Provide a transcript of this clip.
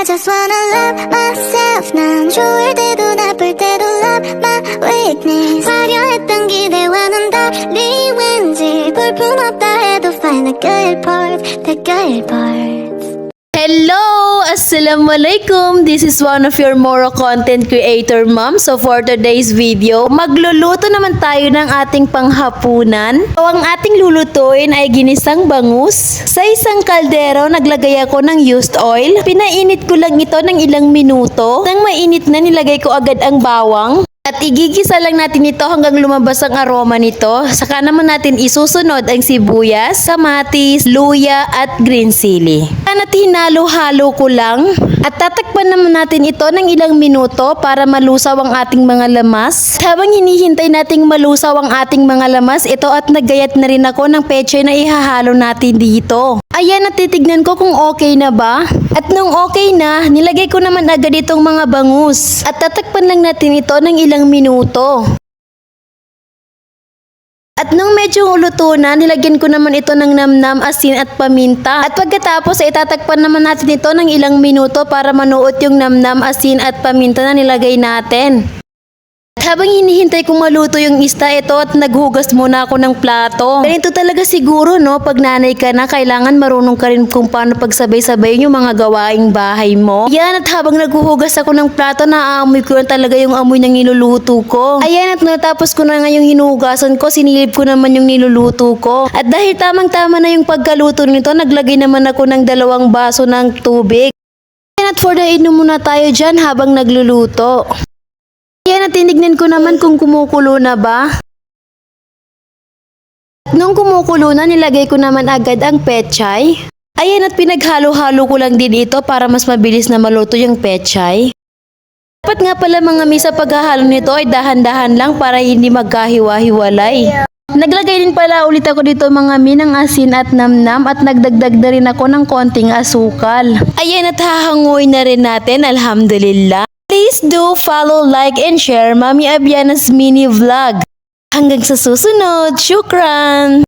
I just wanna love myself. 난 좋을 때도 나쁠 때도 love my weakness. 화려했던 기대와는 달리 왠지 볼품없다 해도 find the good parts, the good parts. Hello! Assalamualaikum! This is one of your Moro content creator mom. So for today's video, magluluto naman tayo ng ating panghapunan. So ang ating lulutuin ay ginisang bangus. Sa isang kaldero, naglagay ako ng used oil. Pinainit ko lang ito ng ilang minuto. Nang mainit na, nilagay ko agad ang bawang. At igigisa lang natin ito hanggang lumabas ang aroma nito. Saka naman natin isusunod ang sibuyas, kamatis, luya at green chili. At hinalo-halo ko lang. At tatakpan naman natin ito ng ilang minuto para malusaw ang ating mga lamas. Habang hinihintay nating malusaw ang ating mga lamas, ito at naggayat na rin ako ng pechay na ihahalo natin dito. Ayan, natitignan ko kung okay na ba. At nung okay na, nilagay ko naman agad itong mga bangus. At tatakpan lang natin ito ng ilang minuto. At nung medyo uluto na, nilagyan ko naman ito ng namnam, asin at paminta. At pagkatapos ay tatakpan naman natin ito ng ilang minuto para manuot yung namnam, asin at paminta na nilagay natin. At habang hinihintay kong maluto yung isda, ito at naghugas muna ako ng plato. Ganito talaga siguro, no? Pag nanay ka na, kailangan marunong ka rin kung paano pagsabay-sabay yung mga gawaing bahay mo. Yan, at habang naghuhugas ako ng plato, naaamoy ko na talaga yung amoy ng niluluto ko. Ayan, at natapos ko na nga yung hinuhugasan ko, sinilip ko naman yung niluluto ko. At dahil tamang-tama na yung pagkaluto nito, naglagay naman ako ng 2 baso ng tubig. Ayan, at for the inom muna tayo dyan habang nagluluto. Ayan, at tinignan ko naman kung kumukulo na ba. At nung kumukulo na, nilagay ko naman agad ang pechay. Ayan, at pinaghalo-halo ko lang din ito para mas mabilis na maluto yung pechay. Dapat nga pala mga misa paghahalo nito ay dahan-dahan lang para hindi magkahiwa-hiwalay. Naglagay din pala ulit ako dito mga ng asin at namnam at nagdagdag na rin ako ng konting asukal. Ayan, at hahanguin na rin natin, alhamdulillah. Please do follow, like, and share Mami Abiana's mini vlog. Hanggang sa susunod, syukran!